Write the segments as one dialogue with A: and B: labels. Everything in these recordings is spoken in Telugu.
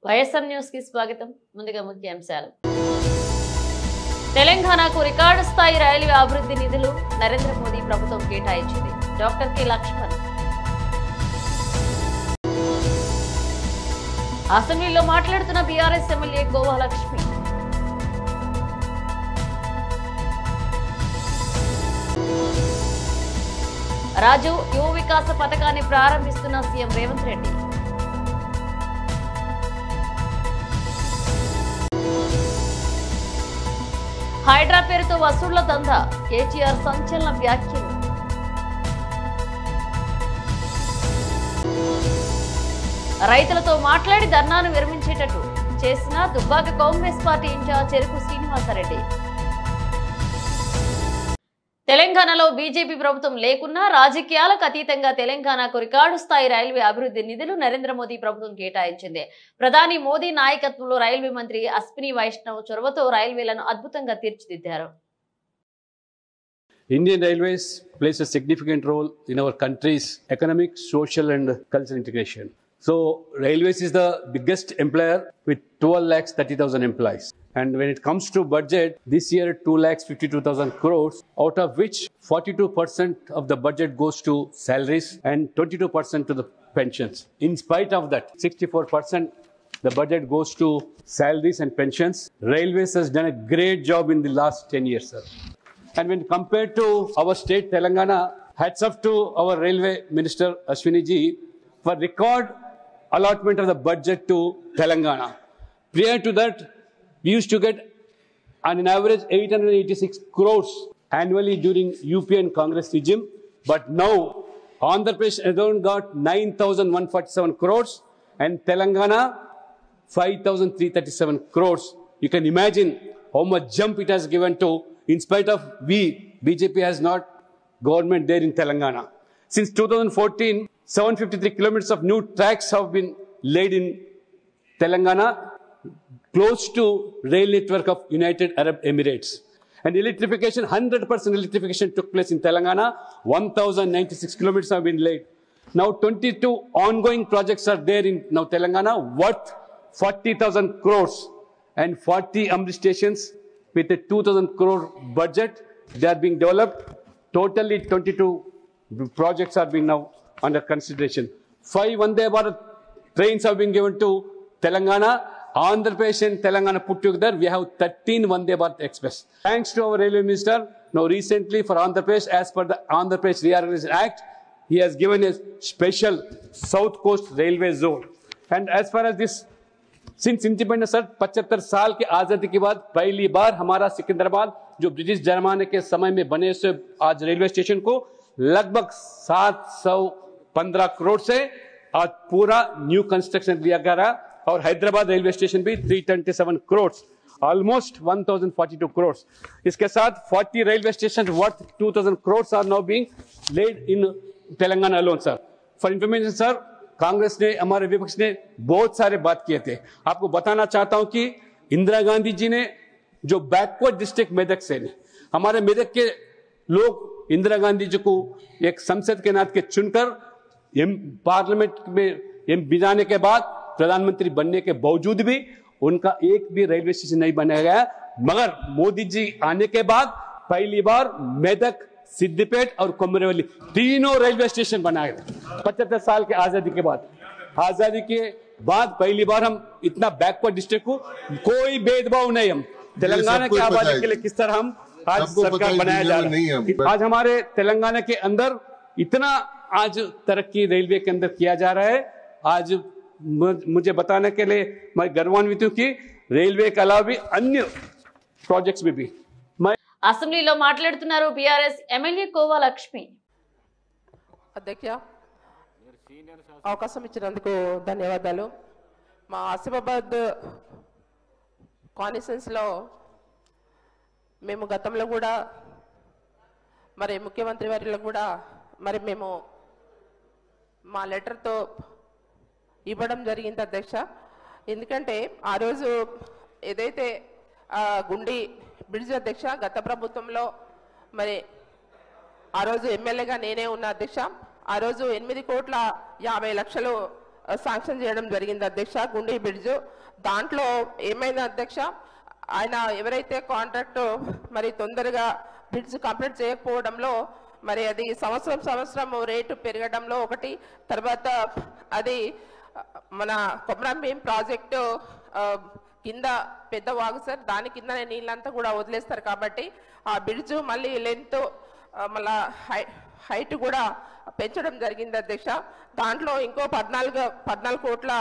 A: వైఎస్ఆర్ న్యూస్ కి స్వాగతం. ముందుగా ముఖ్యాంశాలు. తెలంగాణకు రికార్డు స్థాయి రైల్వే అభివృద్ధి నిధులు నరేంద్ర మోదీ ప్రభుత్వం కేటాయించింది. Doctor K Laxman. అసెంబ్లీలో మాట్లాడుతున్న బీఆర్ఎస్ ఎమ్మెల్యే గోవా లక్ష్మి. రాజు యువ వికాస పథకాన్ని ప్రారంభిస్తున్న సీఎం రేవంత్ రెడ్డి. హైడ్రా పేరుతో వసూళ్ల దందా, కేటీఆర్ సంచలన వ్యాఖ్యలు. రైతులతో మాట్లాడి ధర్నాను విరమించేటట్టు చేసిన దుబ్బాక కాంగ్రెస్ పార్టీ ఇన్ఛార్జ్ చెరుకు శ్రీనివాసరెడ్డి. తెలంగాణలో బీజేపీ ప్రభుత్వం లేకున్నా రాజకీయాలకు అతీతంగా తెలంగాణకు రికార్డు స్థాయి రైల్వే అభివృద్ధి నిధులు నరేంద్ర మోదీ ప్రభుత్వం కేటాయించింది. ప్రధాని మోదీ నాయకత్వంలో రైల్వే మంత్రి అశ్విని వైష్ణవ్ చొరవతో రైల్వేలను అద్భుతంగా తీర్చిదిద్దారు.
B: Indian Railways plays a significant role in our country's economic, social and cultural integration. So, Railways is the biggest employer with 12,30,000 employees. And when it comes to budget, this year 2,52,000 crores, out of which 42% of the budget goes to salaries and 22% to the pensions. In spite of that, 64% the budget goes to salaries and pensions. Railways has done a great job in the last 10 years, sir. And when compared to our state, Telangana, hats off to our railway minister, Ashwini ji, for record allotment of the budget to Telangana. Prior to that, we used to get on an average 886 crores annually during UP and Congress regime. But now, Andhra Pradesh alone got 9,147 crores and Telangana 5,337 crores. You can imagine how much jump it has given to, in spite of BJP has not government there in Telangana. Since 2014, 753 kilometers of new tracks have been laid in Telangana, close to rail network of United Arab Emirates. And electrification, 100% electrification took place in Telangana. 1,096 kilometers have been laid. Now 22 ongoing projects are there in now Telangana, worth 40,000 crores and 40 Amrit stations with a 2,000 crore budget. They are being developed. Totally 22 projects are being now under consideration. 5 Vande Bharat trains have been given to Telangana. Andhra Pradesh and Telangana put together, we have 13 Vande Bharat Express. Thanks to our railway minister, now recently for Andhra Pradesh, as per the Andhra Pradesh Reorganization Act, he has given a special South Coast Railway Zone. And as far as this, since independence, sir, 75 साल के आजादी के बाद पहली बार हमारा सिकंदराबाद जो ब्रिटिश जमाने के समय में बने से आज रेलवे स्टेशन को लगभग 715 करोड़ से आज पूरा न्यू कंस्ट्रक्शन लिया गया और हैदराबाद रेलवे स्टेशन भी 327 करोड़, ऑलमोस्ट 1,042 करोड़. इसके साथ 40 railway station worth 2,000 crore are now being laid in Telangana alone, sir. For information, sir, Congress ने, हमारे विपक्ष ने बहुत सारे बात किए थे. आपको बताना चाहता हूं कि इंदिरा गांधी जी ने जो बैकवर्ड डिस्ट्रिक्ट मेदक से हमारे मेदक के लोग इंदिरा गांधी जी को एक संसद के नाते चुनकर पार्लियामेंट में बिजाने के बाद प्रधानमंत्री बनने के बावजूद भी उनका एक भी रेलवे स्टेशन नहीं बनाया गया. मगर मोदी जी आने के बाद पहली बार मेदक, सिद्दीपेट और कोमरेवली तीनों रेलवे स्टेशन बनाए. 75 साल के आजादी के बाद पहली बार हम इतना बैकवर्ड डिस्ट्रिक्ट को कोई भेदभाव नहीं, हम तेलंगाना की आबादी के लिए किस तरह हम आज सरकार बनाया जा रहा है. आज हमारे तेलंगाना के अंदर इतना आज तरक्की रेलवे के अंदर किया जा रहा है. आज मुझे बताने के लिए मैं गर्वान्वित हूं कि रेलवे के अलावा भी अन्य प्रोजेक्ट्स में भी.
A: అసెంబ్లీలో మాట్లాడుతున్నారు బీఆర్ఎస్ ఎమ్మెల్యే గోవా లక్ష్మి.
C: అధ్యక్ష, అవకాశం ఇచ్చినందుకు ధన్యవాదాలు. మా ఆసిఫాబాద్ కాన్స్టిట్యుయెన్సీలో మేము గతంలో కూడా మరి ముఖ్యమంత్రి వారిలో కూడా మరి మేము మా లెటర్తో ఇవ్వడం జరిగింది అధ్యక్ష. ఎందుకంటే ఆ రోజు ఏదైతే గుండి బ్రిడ్జ్ అధ్యక్ష గత ప్రభుత్వంలో మరి ఆ రోజు ఎమ్మెల్యేగా నేనే ఉన్నా అధ్యక్ష. ఆ రోజు 8,50,00,000 శాంక్షన్ చేయడం జరిగింది అధ్యక్ష, గుండి బ్రిడ్జ్. దాంట్లో ఏమైంది అధ్యక్ష, ఆయన ఎవరైతే కాంట్రాక్ట్ మరి తొందరగా బ్రిడ్జ్ కంప్లీట్ చేయకపోవడంలో మరి అది సంవత్సరం రేటు పెరగడంలో ఒకటి, తర్వాత అది మన కొమరం భీం ప్రాజెక్టు కింద పెద్ద వాగు సార్, దాని కిందనే నీళ్ళంతా కూడా వదిలేస్తారు కాబట్టి ఆ బ్రిడ్జ్ మళ్ళీ లెంత్ మళ్ళా హైట్ కూడా పెంచడం జరిగింది అధ్యక్ష. దాంట్లో ఇంకో 14 కోట్ల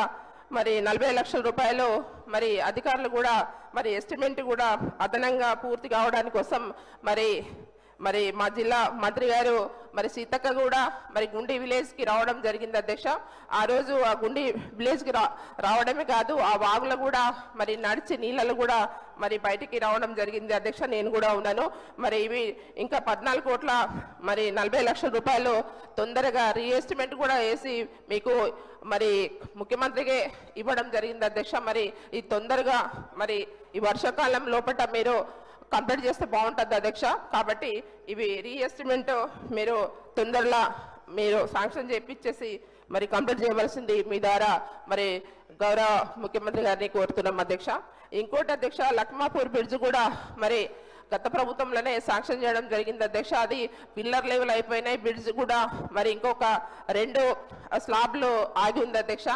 C: మరి 40 లక్షల రూపాయలు మరి అధికారులు కూడా మరి ఎస్టిమేట్ కూడా అదనంగా పూర్తి కావడానికి కోసం మరి మా జిల్లా మంత్రి గారు మరి సీతక్క కూడా మరి గుండి విలేజ్కి రావడం జరిగింది అధ్యక్ష. ఆ రోజు ఆ గుండి విలేజ్కి రావడమే కాదు, ఆ వాగులో కూడా మరి నడిచి నీళ్ళలో కూడా మరి బయటికి రావడం జరిగింది అధ్యక్ష. నేను కూడా ఉన్నాను. మరి ఇవి ఇంకా 14 కోట్ల మరి 40 లక్షల రూపాయలు తొందరగా రీఎస్టిమేట్ కూడా వేసి మీకు మరి ముఖ్యమంత్రికి ఇవ్వడం జరిగింది అధ్యక్ష. మరి ఈ తొందరగా మరి ఈ వర్షాకాలం లోపల మీరు కంప్లీట్ చేస్తే బాగుంటుంది అధ్యక్ష. కాబట్టి ఇవి రీఎస్టిమేట్ మీరు తొందరగా మీరు శాంక్షన్ చేయించేసి మరి కంప్లీట్ చేయవలసింది మీ ద్వారా మరి గౌరవ ముఖ్యమంత్రి గారిని కోరుతున్నాం అధ్యక్ష. ఇంకోటి అధ్యక్ష, లక్మాపూర్ బ్రిడ్జ్ కూడా మరి గత ప్రభుత్వంలోనే శాంక్షన్ చేయడం జరిగింది అధ్యక్ష. అది పిల్లర్ లెవెల్ అయిపోయినాయి, బ్రిడ్జ్ కూడా మరి ఇంకొక 2 స్లాబ్లు ఆగి ఉంది అధ్యక్ష.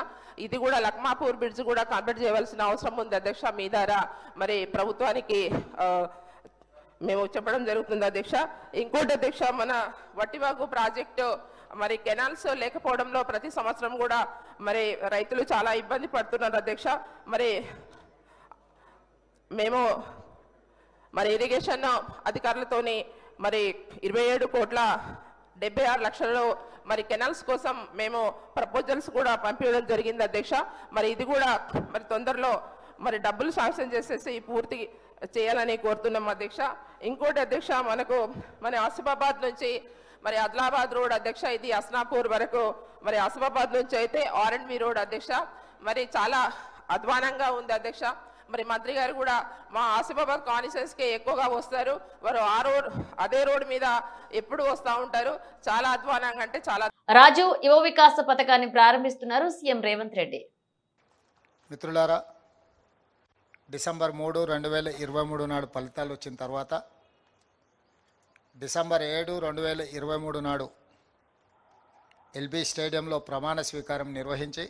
C: ఇది కూడా లక్మాపూర్ బ్రిడ్జ్ కూడా కంప్లీట్ చేయవలసిన అవసరం ఉంది అధ్యక్ష. మీ ద్వారా మరి ప్రభుత్వానికి మేము చెప్పడం జరుగుతుంది అధ్యక్ష. ఇంకోటి అధ్యక్ష, మన వట్టివాగు ప్రాజెక్టు మరి కెనాల్స్ లేకపోవడంలో ప్రతి సంవత్సరం కూడా మరి రైతులు చాలా ఇబ్బంది పడుతున్నారు అధ్యక్ష. మరి మేము మరి ఇరిగేషన్ అధికారులతోని మరి 27 కోట్ల 76 లక్షలు మరి కెనాల్స్ కోసం మేము ప్రపోజల్స్ కూడా పంపించడం జరిగింది అధ్యక్ష. మరి ఇది కూడా మరి తొందరలో మరి డబ్బులు శాంక్షన్ చేసేసి పూర్తి చేయాలని కోరుతున్నాం అధ్యక్ష. ఇంకోటి అధ్యక్ష, మనకు మన ఆసిఫాబాద్ నుంచి మరి ఆదిలాబాద్ రోడ్ అధ్యక్ష, ఇది అస్నాపూర్ వరకు, మరి ఆసిఫాబాద్ నుంచి అయితే R&B రోడ్ అధ్యక్ష మరి చాలా అధ్వానంగా ఉంది అధ్యక్ష. మరి మంత్రి గారు కూడా మా ఆసిఫాబాద్ కాన్స్టిట్యుయెన్సీకి ఎక్కువగా వస్తారు, వారు అదే రోడ్ మీద ఎప్పుడు వస్తూ ఉంటారు. చాలా అధ్వానంగా అంటే చాలా.
A: రాజు యువ వికాస పథకాన్ని ప్రారంభిస్తున్నారు సీఎం రేవంత్ రెడ్డి.
D: మిత్రులారా, డిసెంబర్ 3, 2023 నాడు ఫలితాలు వచ్చిన తర్వాత డిసెంబర్ 7, 2023 నాడు ఎల్బీ స్టేడియంలో ప్రమాణ స్వీకారం నిర్వహించి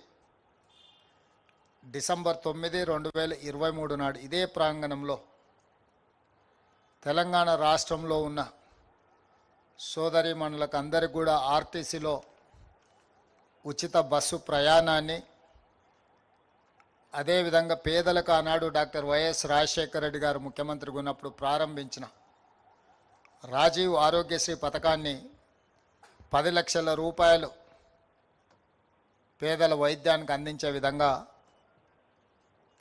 D: డిసెంబర్ 9, 2023 నాడు ఇదే ప్రాంగణంలో తెలంగాణ రాష్ట్రంలో ఉన్న సోదరీమణులకు అందరికీ కూడా ఆర్టీసీలో ఉచిత బస్సు ప్రయాణాన్ని, అదేవిధంగా పేదలకు ఆనాడు డాక్టర్ వైఎస్ రాజశేఖర రెడ్డి గారు ముఖ్యమంత్రిగా ఉన్నప్పుడు ప్రారంభించిన రాజీవ్ ఆరోగ్యశ్రీ పథకాన్ని 10 లక్షల రూపాయలు పేదల వైద్యానికి అందించే విధంగా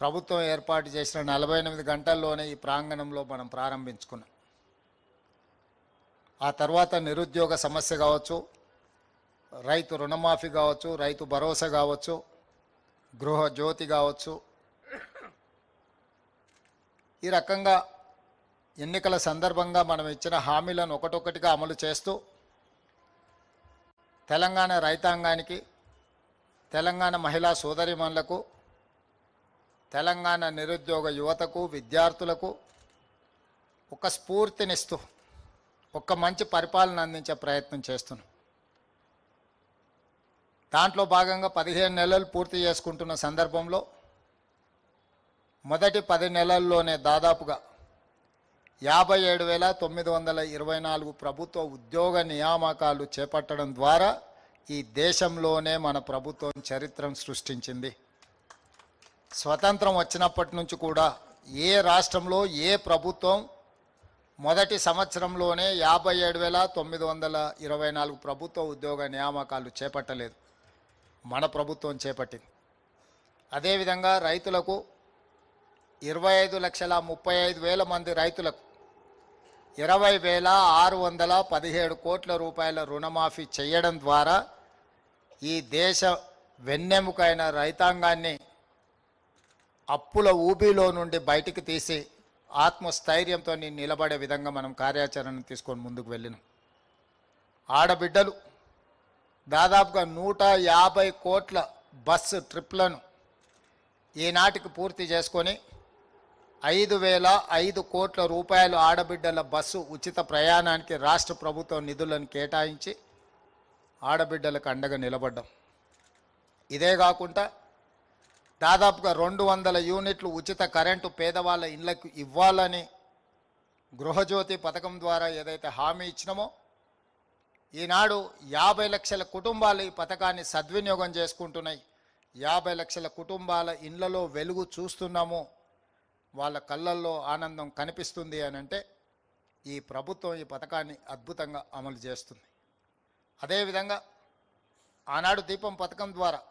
D: ప్రభుత్వం ఏర్పాటు చేసిన 48 గంటల్లోనే ఈ ప్రాంగణంలో మనం ప్రారంభించుకున్నాం. ఆ తర్వాత నిరుద్యోగ సమస్య కావచ్చు, రైతు రుణమాఫీ కావచ్చు, రైతు భరోసా కావచ్చు, గృహ జ్యోతి కావచ్చు, ఈ రకంగా ఎన్నికల సందర్భంగా మనం ఇచ్చిన హామీలను ఒకటొకటిగా అమలు చేస్తూ తెలంగాణ రైతాంగానికి, తెలంగాణ మహిళా సోదరీమణులకు, తెలంగాణ నిరుద్యోగ యువతకు, విద్యార్థులకు ఒక స్ఫూర్తినిస్తూ ఒక మంచి పరిపాలన అందించే ప్రయత్నం చేస్తున్నాం. దాంట్లో భాగంగా 15 నెలలు పూర్తి చేసుకుంటున్న సందర్భంలో మొదటి 10 నెలల్లోనే దాదాపుగా 57,924 ప్రభుత్వ ఉద్యోగ నియామకాలు చేపట్టడం ద్వారా ఈ దేశంలోనే మన ప్రభుత్వం చరిత్రను సృష్టించింది. స్వతంత్రం వచ్చినప్పటి నుంచి కూడా ఏ రాష్ట్రంలో ఏ ప్రభుత్వం మొదటి సంవత్సరంలోనే 57,924 ప్రభుత్వ ఉద్యోగ నియామకాలు చేపట్టలేదు. మన ప్రభుత్వం చేపట్టింది. అదేవిధంగా రైతులకు 25,35,000 మంది రైతులకు 20,617 కోట్ల రూపాయల రుణమాఫీ చేయడం ద్వారా ఈ దేశ వెన్నెముకైన రైతాంగాన్ని అప్పుల ఊబిలో నుండి బయటికి తీసి ఆత్మస్థైర్యంతో నిలబడే విధంగా మనం కార్యాచరణ తీసుకొని ముందుకు వెళ్ళినాం. ఆడబిడ్డలు దాదాపుగా 150 కోట్ల బస్సు ట్రిప్లను ఈనాటికి పూర్తి చేసుకొని 5,005 కోట్ల రూపాయలు ఆడబిడ్డల బస్సు ఉచిత ప్రయాణానికి రాష్ట్ర ప్రభుత్వం నిధులను కేటాయించి ఆడబిడ్డలకు అండగా నిలబడ్డాం. ఇదే కాకుండా దాదాపుగా 200 యూనిట్లు ఉచిత కరెంటు పేదవాళ్ళ ఇళ్లకు ఇవ్వాలని గృహజ్యోతి పథకం ద్వారా ఏదైతే హామీ ఇచ్చినామో ఈనాడు 50 లక్షల కుటుంబాలు ఈ పథకాన్ని సద్వినియోగం చేసుకుంటున్నాయి. 50 లక్షల కుటుంబాల ఇళ్లలో వెలుగు చూస్తున్నాము, వాళ్ళ కళ్ళల్లో ఆనందం కనిపిస్తుంది అని అంటే ఈ ప్రభుత్వం ఈ పథకాన్ని అద్భుతంగా అమలు చేస్తుంది. అదేవిధంగా ఆనాడు దీపం పథకం ద్వారా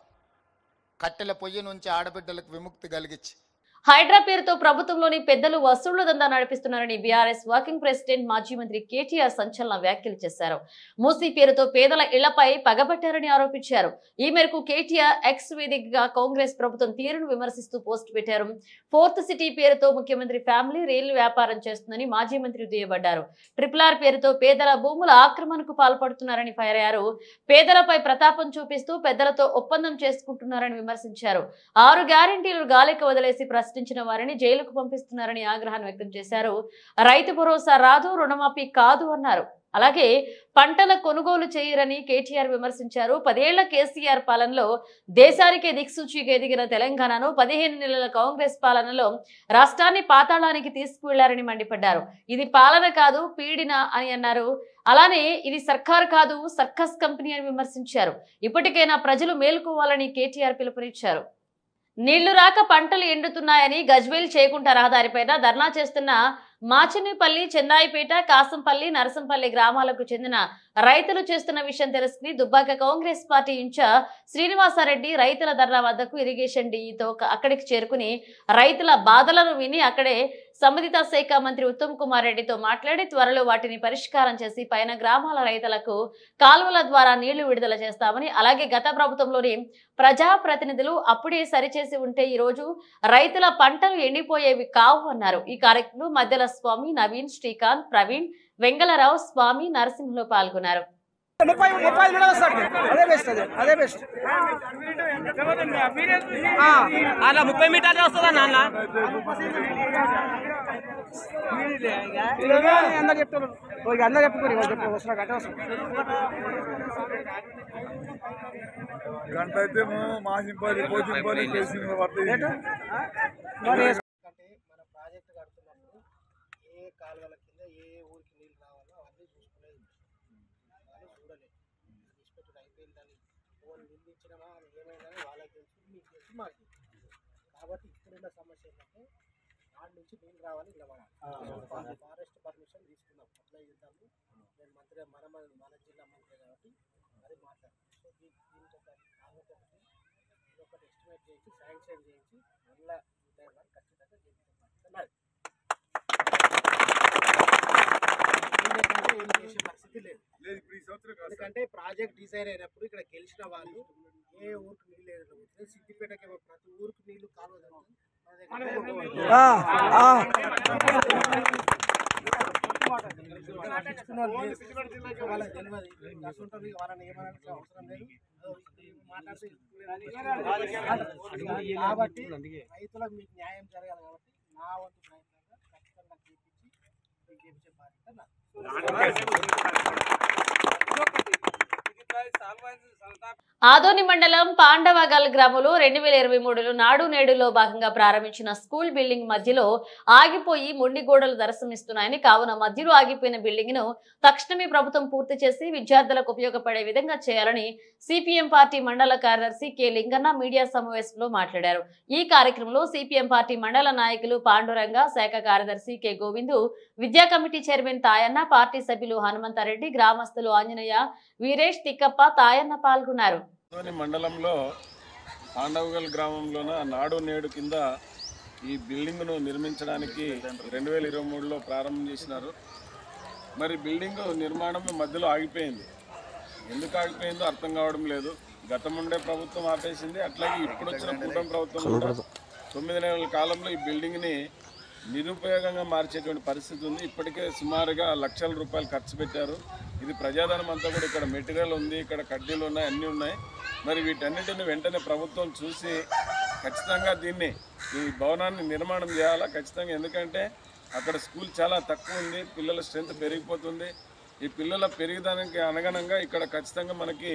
D: కట్టెల పొయ్యి నుంచి ఆడబిడ్డలకు విముక్తి కలిగించి
A: హైడ్రా పేరుతో ప్రభుత్వంలోని పెద్దలు వసూళ్ల దందా నడిపిస్తున్నారని బీఆర్ఎస్ వర్కింగ్ ప్రెసిడెంట్ మాజీ మంత్రి కేటీఆర్ సంచలన వ్యాఖ్యలు చేశారు. మూసీ పేరుతో పేదల ఇళ్లపై పగబట్టారని ఆరోపించారు. ఈ మేరకు కేటీఆర్ ఎక్స్ వేదికగా కాంగ్రెస్ ప్రభుత్వం తీరును విమర్శిస్తూ పోస్ట్ పెట్టారు. ఫోర్త్ సిటీ పేరుతో ముఖ్యమంత్రి ఫ్యామిలీ రైలు వ్యాపారం చేస్తుందని మాజీ మంత్రి దుయ్యబడ్డారు. RRR పేరుతో పేదల భూముల ఆక్రమణకు పాల్పడుతున్నారని ఫైర్ అయ్యారు. పేదలపై ప్రతాపం చూపిస్తూ పెద్దలతో ఒప్పందం చేసుకుంటున్నారని విమర్శించారు. 6 గ్యారెంటీలు గాలికి వదిలేసి ప్రశ్నించిన వారిని జైలుకు పంపిస్తున్నారని ఆగ్రహాన్ని వ్యక్తం చేశారు. రైతు భరోసా రాదు, రుణమాఫీ కాదు అన్నారు. అలాగే పంటల కొనుగోలు చేయరని కేటీఆర్ విమర్శించారు. 10 ఏళ్ల కేసీఆర్ పాలనలో దేశానికే దిక్సూచిగా ఎదిగిన తెలంగాణను 15 నెలల కాంగ్రెస్ పాలనలో రాష్ట్రాన్ని పాతాళానికి తీసుకువెళ్లారని మండిపడ్డారు. ఇది పాలన కాదు, పీడిన అని అన్నారు. అలానే ఇది సర్కార్ కాదు, సర్కస్ కంపెనీ అని విమర్శించారు. ఇప్పటికైనా ప్రజలు మేల్కోవాలని కేటీఆర్ పిలుపునిచ్చారు. నీళ్లు రాక పంటలు ఎండుతున్నాయని గజ్వేల్ చేకుంట రహదారిపైన ధర్నా చేస్తున్న మాచినేపల్లి, చెన్నాయిపేట, కాసంపల్లి, నరసంపల్లి గ్రామాలకు చెందిన రైతులు చేస్తున్న విషయం తెలుసుకుని దుబ్బాక కాంగ్రెస్ పార్టీ ఇన్ఛార్జ్ శ్రీనివాసరెడ్డి రైతుల ధర్నా వద్దకు ఇరిగేషన్ డీఈతో అక్కడికి చేరుకుని రైతుల బాధలను విని అక్కడే సంబంధిత శాఖ మంత్రి ఉత్తమ్ కుమార్ రెడ్డితో మాట్లాడి త్వరలో వాటిని పరిష్కారం చేసి పైన గ్రామాల రైతులకు కాలువల ద్వారా నీళ్లు విడుదల చేస్తామని, అలాగే గత ప్రభుత్వంలోని ప్రజాప్రతినిధులు అప్పుడే సరిచేసి ఉంటే ఈ రోజు రైతుల పంటలు ఎండిపోయేవి కావు అన్నారు. ఈ కార్యక్రమంలో మధ్యల స్వామి, నవీన్, శ్రీకాంత్, ప్రవీణ్, వెంగళరావు, స్వామి, నరసింహులు పాల్గొన్నారు.
E: అలా 30 మీటర్లు వస్తుందా నాన్న? అందరు చెప్తారు, అందరు చెప్పుకోరు వస్తున్నా గంట వస్తుంది.
F: గంట అయితే మాసింపల్లి, పోచింపల్లి,
G: మన ప్రాజెక్టు కడుతున్నప్పుడు ఏ కాలువల కింద ఏ ఊరికి నీళ్ళు రావాలో అవన్నీ చూసుకునేది వాళ్ళు చూడలేదు. ఇన్స్పెక్టర్ అయిపోయిందని ఫోన్ నిందించినమా అని ఏమైందని వాళ్ళకి తెలుసు, మీకు తెలుసు, మాకు తెలుసు. కాబట్టి ఇప్పుడున్న సమస్య ఏంటంటే వాడి నుంచి నీళ్ళు రావాలి, నిలబడాలి. ఫారెస్ట్ పర్మిషన్ తీసుకున్నాం, అప్లై చేద్దాము. నేను మంత్రి మన జిల్లా మంత్రి కాబట్టి అది మాట్లాడాను. సో దీనికి ఒకటి ఎస్టిమేట్ చేసి శాంక్షన్ చేయించి మళ్ళీ ఖచ్చితంగా చేయించాలి. ఏం చేసే పరిస్థితి లేదు. ఎందుకంటే ప్రాజెక్ట్ డిజైన్ అయినప్పుడు ఇక్కడ గెలిచిన వాళ్ళు ఏ ఊరికి నీళ్ళు వేయడం, సిద్దిపేటకి ప్రతి ఊరికి నీళ్లు కాలువ వాళ్ళకి తెలియదు. వాళ్ళని ఏమన్నా అవసరం లేదు. కాబట్టి రైతులకు మీకు న్యాయం జరగాలి. కాబట్టి నా వంతు ప్రయత్నంగా ఖచ్చితంగా చేపించి మీకు చేపించే బాధ్యత నాది.
A: ఆదోని మండలం పాండవగల్ గ్రామంలో 2023లో నాడు నేడులో భాగంగా ప్రారంభించిన స్కూల్ బిల్డింగ్ మధ్యలో ఆగిపోయి మొండి గోడలు దర్శనమిస్తున్నాయని, కావున మధ్యలో ఆగిపోయిన బిల్డింగ్ ను తక్షణమే ప్రభుత్వం పూర్తి చేసి విద్యార్థులకు ఉపయోగపడే విధంగా చేయాలని సిపిఎం పార్టీ మండల కార్యదర్శి కె లింగన్న మీడియా సమావేశంలో మాట్లాడారు. ఈ కార్యక్రమంలో సిపిఎం పార్టీ మండల నాయకులు పాండురంగ, శాఖ కార్యదర్శి కె గోవిందు, విద్యా కమిటీ చైర్మన్ తాయన్న, పార్టీ సభ్యులు హనుమంతారెడ్డి, గ్రామస్తులు ఆంజనేయ, వీరేష్, తిక్కప్ప, తాయన్న పాల్గొన్నారు.
H: మండలంలో పాండవగల్ గ్రామంలోన నాడు నేడు కింద ఈ బిల్డింగ్ను నిర్మించడానికి 2023లో ప్రారంభం చేసినారు. మరి బిల్డింగ్ నిర్మాణం మధ్యలో ఆగిపోయింది. ఎందుకు ఆగిపోయిందో అర్థం కావడం లేదు. గతముండే ప్రభుత్వం ఆపేసింది, అట్లాగే ఇప్పుడు వచ్చిన కూటమి ప్రభుత్వం కూడా 9 నెలల కాలంలో ఈ బిల్డింగ్ని నిరుపయోగంగా మార్చేటువంటి పరిస్థితి ఉంది. ఇప్పటికే సుమారుగా లక్షల రూపాయలు ఖర్చు పెట్టారు. ఇది ప్రజాధనం అంతా కూడా ఇక్కడ మెటీరియల్ ఉంది, ఇక్కడ కడ్డీలు ఉన్నాయి, అన్నీ ఉన్నాయి. మరి వీటన్నిటిని వెంటనే ప్రభుత్వం చూసి ఖచ్చితంగా ఈ భవనాన్ని నిర్మాణం చేయాలా ఖచ్చితంగా. ఎందుకంటే అక్కడ స్కూల్ చాలా తక్కువ ఉంది, పిల్లల స్ట్రెంత్ పెరిగిపోతుంది. ఈ పిల్లల పెరిగడానికి అనుగుణంగా ఇక్కడ ఖచ్చితంగా మనకి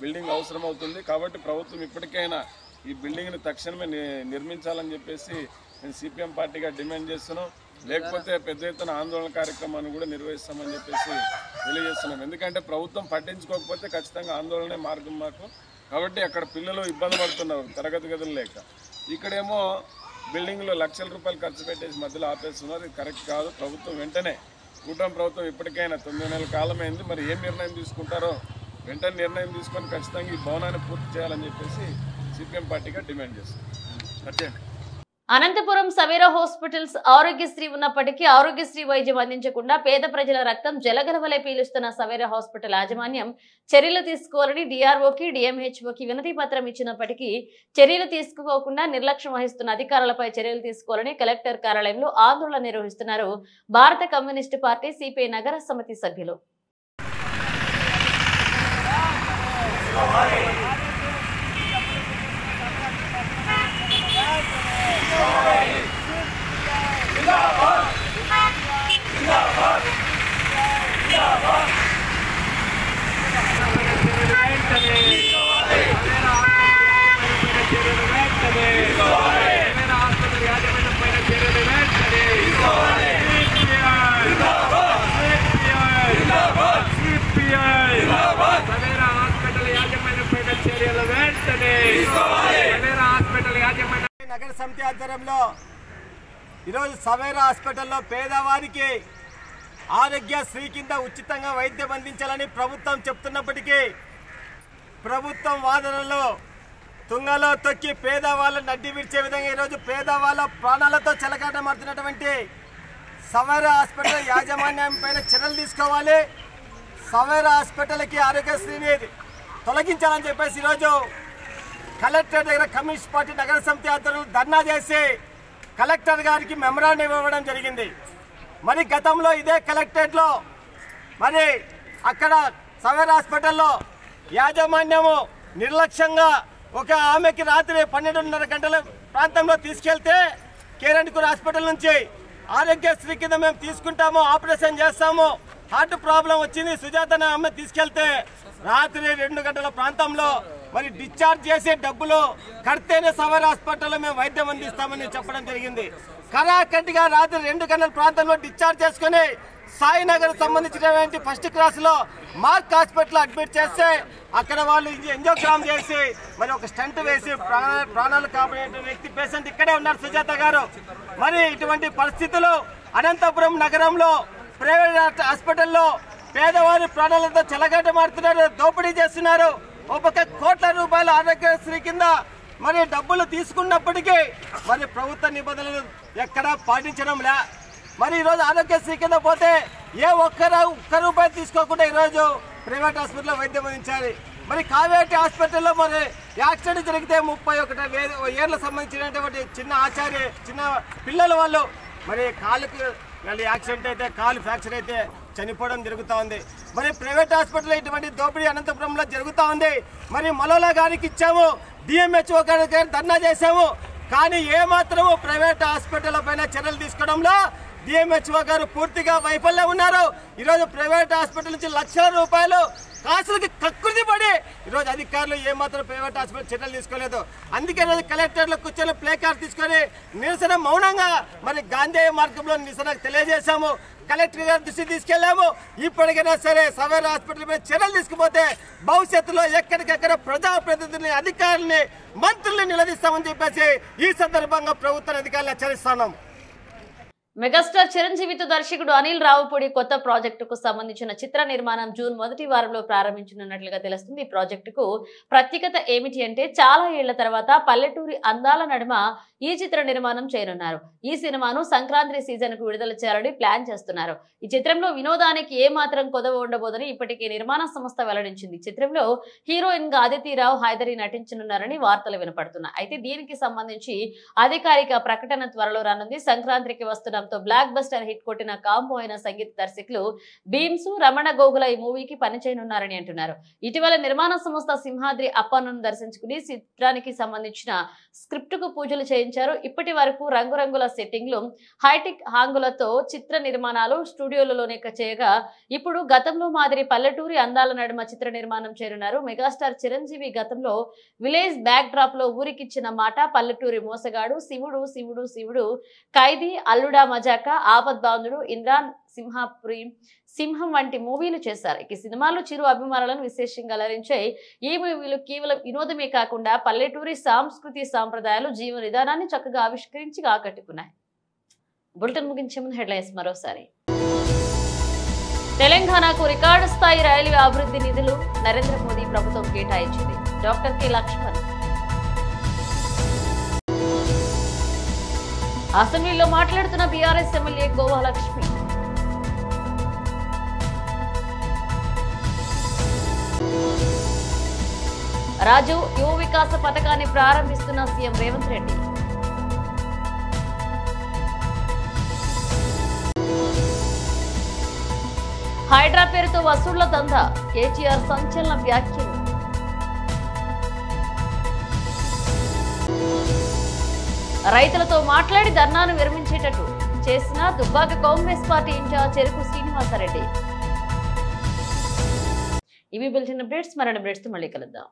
H: బిల్డింగ్ అవసరం అవుతుంది. కాబట్టి ప్రభుత్వం ఇప్పటికైనా ఈ బిల్డింగ్ని తక్షణమే నిర్మించాలని చెప్పేసి నేను సిపిఎం పార్టీగా డిమాండ్ చేస్తున్నాం. లేకపోతే పెద్ద ఎత్తున ఆందోళన కార్యక్రమాన్ని కూడా నిర్వహిస్తామని చెప్పేసి తెలియజేస్తున్నాం. ఎందుకంటే ప్రభుత్వం పట్టించుకోకపోతే ఖచ్చితంగా ఆందోళనే మార్గం మాకు. కాబట్టి అక్కడ పిల్లలు ఇబ్బంది పడుతున్నారు తరగతి గదులు లేక. ఇక్కడేమో బిల్డింగ్లో లక్షల రూపాయలు ఖర్చు పెట్టేసి మధ్యలో ఆపేస్తున్నారు. ఇది కరెక్ట్ కాదు. ప్రభుత్వం వెంటనే కూటమి ప్రభుత్వం ఇప్పటికైనా 9 నెలల కాలమైంది. మరి ఏం నిర్ణయం తీసుకుంటారో వెంటనే నిర్ణయం తీసుకొని ఖచ్చితంగా ఈ భవనాన్ని పూర్తి చేయాలని చెప్పేసి సిపిఎం పార్టీగా డిమాండ్ చేస్తాం.
A: అనంతపురం సవేరా హాస్పిటల్స్ ఆరోగ్యశ్రీ ఉన్నప్పటికీ ఆరోగ్యశ్రీ వైద్యం అందించకుండా పేద ప్రజల రక్తం జలగలవలే పీలుస్తున్న సవేరా హాస్పిటల్ యాజమాన్యం చర్యలు తీసుకోవాలని డిఆర్ఓకి డిఎంహెచ్ఓకి వినతి పత్రం ఇచ్చినప్పటికీ చర్యలు తీసుకోకుండా నిర్లక్ష్యం వహిస్తున్న అధికారులపై చర్యలు తీసుకోవాలని కలెక్టర్ కార్యాలయంలో ఆందోళన నిర్వహిస్తున్నారు భారత కమ్యూనిస్టు పార్టీ సిపిఐ నగర సమితి సభ్యులు.
E: నగర సమితి ఆధ్వర్యంలో ఈరోజు సవేరా హాస్పిటల్లో పేదవారికి ఆరోగ్యశ్రీ కింద ఉచితంగా వైద్యం అందించాలని ప్రభుత్వం చెప్తున్నప్పటికీ ప్రభుత్వం వాదనలో తుంగలో తొక్కి పేదవాళ్ళని అడ్డి విడిచే విధంగా ఈరోజు పేదవాళ్ళ ప్రాణాలతో చెలగాటమాడుతున్నటువంటి సవేరా హాస్పిటల్ యాజమాన్యం పైన చర్యలు తీసుకోవాలి. సవేరా హాస్పిటల్కి ఆరోగ్యశ్రీని తొలగించాలని చెప్పేసి ఈరోజు కలెక్టర్ దగ్గర కమ్యూనిస్ట్ పార్టీ నగర సమితి ఆధ్వర్యంలో ధర్నా చేసి కలెక్టర్ గారికి మెమరాండం ఇవ్వడం జరిగింది. మరి గతంలో ఇదే కలెక్టరేట్లో మరి అక్కడ సవేరా హాస్పిటల్లో యాజమాన్యము నిర్లక్ష్యంగా ఒక ఆమెకి రాత్రి 12:30 గంటల ప్రాంతంలో తీసుకెళ్తే కేరంటికూరు హాస్పిటల్ నుంచి ఆరోగ్యశ్రీ కింద మేము తీసుకుంటాము, ఆపరేషన్ చేస్తాము, హార్ట్ ప్రాబ్లం వచ్చింది సుజాత అనే ఆమె తీసుకెళ్తే రాత్రి 2 గంటల ప్రాంతంలో మరి డిశ్చార్జ్ చేసే డబ్బులు కడితేనే సవేరా హాస్పిటల్లో మేము వైద్యం అందిస్తామని చెప్పడం జరిగింది. కరాకంటిగా రాత్రి 2 గంటల ప్రాంతంలో డిశ్చార్జ్ చేసుకుని సాయినగర్ సంబంధించినటువంటి ఫస్ట్ క్లాస్లో మార్క్ హాస్పిటల్ అడ్మిట్ చేస్తే అక్కడ వాళ్ళు ఎంజోగ్రామ్ చేసి మరి ఒక స్టంట్ వేసి ప్రాణాలు కాపాడే వ్యక్తి పేషెంట్ ఇక్కడే ఉన్నారు సుజాత గారు. మరి ఇటువంటి పరిస్థితులు అనంతపురం నగరంలో ప్రైవేట్ హాస్పిటల్లో పేదవారి ప్రాణాలతో చెలగాటమాడుతున్నారు, దోపిడీ చేస్తున్నారు. ఒక కోట్ల రూపాయల ఆరోగ్యశ్రీ కింద మరి డబ్బులు తీసుకున్నప్పటికీ మరి ప్రభుత్వ నిబంధనలు ఎక్కడా పాటించడం లే. మరి ఈరోజు ఆరోగ్యశ్రీ కింద పోతే ఒక్క రూపాయి తీసుకోకుండా ఈరోజు ప్రైవేట్ హాస్పిటల్లో వైద్యం అందించాలి. మరి కావేటి హాస్పిటల్లో మరి యాక్సిడెంట్ జరిగితే 31 ఏళ్ళకు సంబంధించినటువంటి చిన్న పిల్లల వాళ్ళు మరి కాలుకి యాక్సిడెంట్ అయితే కాలు ఫ్రాక్చర్ అయితే చనిపోవడం జరుగుతూ ఉంది. మరి ప్రైవేట్ హాస్పిటల్లో ఇటువంటి దోపిడీ అనంతపురంలో జరుగుతూ ఉంది. మరి మలోలా గారికి ఇచ్చాము, డిఎంహెచ్ఓ గారికి ధర్నా చేశాము, కానీ ఏమాత్రము ప్రైవేట్ హాస్పిటల్ పైన చర్యలు తీసుకోవడంలో డిఎంహెచ్ఓ గారు పూర్తిగా వైఫల్యం ఉన్నారు. ఈరోజు ప్రైవేట్ హాస్పిటల్ నుంచి లక్షల రూపాయలు కాసులకి కక్కుర్తి పడి ఈరోజు అధికారులు ఏమాత్రం ప్రైవేట్ హాస్పిటల్ చర్యలు తీసుకోలేదు. అందుకే ఈరోజు కలెక్టర్లో కూర్చొని ప్లే కార్డ్ తీసుకొని నిరసన మౌనంగా మరి గాంధీ మార్గంలో నిరసన తెలియజేశాము. కలెక్టర్ గారి దృష్టి తీసుకెళ్లాము. ఇప్పటికైనా సరే సవేరా హాస్పిటల్ మీద చర్యలు తీసుకుపోతే భవిష్యత్తులో ఎక్కడికెక్కడ ప్రజాప్రతినిధుల్ని, అధికారుల్ని, మంత్రుల్ని నిలదీస్తామని చెప్పేసి ఈ సందర్భంగా ప్రభుత్వ అధికారులు హెచ్చరిస్తున్నాం.
A: మెగాస్టార్ చిరంజీవితో దర్శకుడు అనిల్ రావుపూడి కొత్త ప్రాజెక్టుకు సంబంధించిన చిత్ర నిర్మాణం జూన్ మొదటి వారంలో ప్రారంభించనున్నట్లుగా తెలుస్తుంది. ఈ ప్రాజెక్టుకు ప్రత్యేకత ఏమిటి అంటే చాలా ఏళ్ల తర్వాత పల్లెటూరి అందాల నడుమ ఈ చిత్ర నిర్మాణం చేయనున్నారు. ఈ సినిమాను సంక్రాంతి సీజన్ కు విడుదల చేయాలని ప్లాన్ చేస్తున్నారు. ఈ చిత్రంలో వినోదానికి ఏ మాత్రం కొదవ ఉండబోదని ఇప్పటికే నిర్మాణ సంస్థ వెల్లడించింది. చిత్రంలో హీరోయిన్ గా అదితిరావు హైదరి నటించనున్నారని వార్తలు వినపడుతున్నాయి. అయితే దీనికి సంబంధించి అధికారిక ప్రకటన త్వరలో రానుంది. సంక్రాంతికి వస్తున్న బ్లాక్ బస్టర్ హిట్ కొట్టిన కాంబో అయిన సంగీత దర్శకులు భీమ్స్, రమణ గోగుల ఈ మూవీకి పనిచేయనున్నారని అంటున్నారు. ఇటీవల నిర్మాణ సంస్థ సింహాద్రి అప్పన్నను దర్శించుకుని చిత్రానికి సంబంధించిన స్క్రిప్ట్ కు పూజలు చేయించారు. ఇప్పటి వరకు రంగురంగుల సెట్టింగ్లు, హైటెక్ హాంగులతో చిత్ర నిర్మాణాలు స్టూడియోలలోనే చేయగా ఇప్పుడు గతంలో మాదిరి పల్లెటూరి అందాల నడుమ చిత్ర నిర్మాణం చేరున్నారు. మెగాస్టార్ చిరంజీవి గతంలో విలేజ్ బ్యాక్ డ్రాప్ లో ఊరికిచ్చిన మాట, పల్లెటూరి మోసగాడు, శివుడు శివుడు శివుడు, ఖైదీ, అల్లుడా మజాక, ఆపద్బాంధుడు, ఇంద్రాన్, సింహాపురి, సింహం వంటి మూవీలు చేశారు. ఈ సినిమాలు చిరు అభిమానులను విశేషంగా అలరించాయి. ఈ మూవీలు కేవలం వినోదమే కాకుండా పల్లెటూరి సంస్కృతి సాంప్రదాయాలు, జీవన విధానాన్ని చక్కగా ఆవిష్కరించి ఆకట్టుకున్నాయి. బులెటిన్ ముగించే ముందు హెడ్లైన్స్ మరోసారి. తెలంగాణకు రికార్డు స్థాయి రైల్వే అభివృద్ధి నిధులు నరేంద్ర మోదీ ప్రభుత్వం కేటాయించింది. Doctor K Laxman. అసెంబ్లీలో మాట్లాడుతున్న బీఆర్ఎస్ ఎమ్మెల్యే గోవాలక్ష్మి. రాజు యువ వికాస పథకాన్ని ప్రారంభిస్తున్న సీఎం రేవంత్ రెడ్డి. హైడ్రా పేరుతో వసూళ్ల దందా, కేటీఆర్ సంచలన వ్యాఖ్యలు. రైతులతో మాట్లాడి ధర్నాను విరమించేటట్టు చేసిన దుబ్బాక కాంగ్రెస్ పార్టీ ఇన్ఛార్జ్ చెరుకు శ్రీనివాసరెడ్డి. ఇవి బులెటిన్ అప్డేట్స్. మరిన్ని అప్డేట్స్ తో మళ్ళీ కలుద్దాం.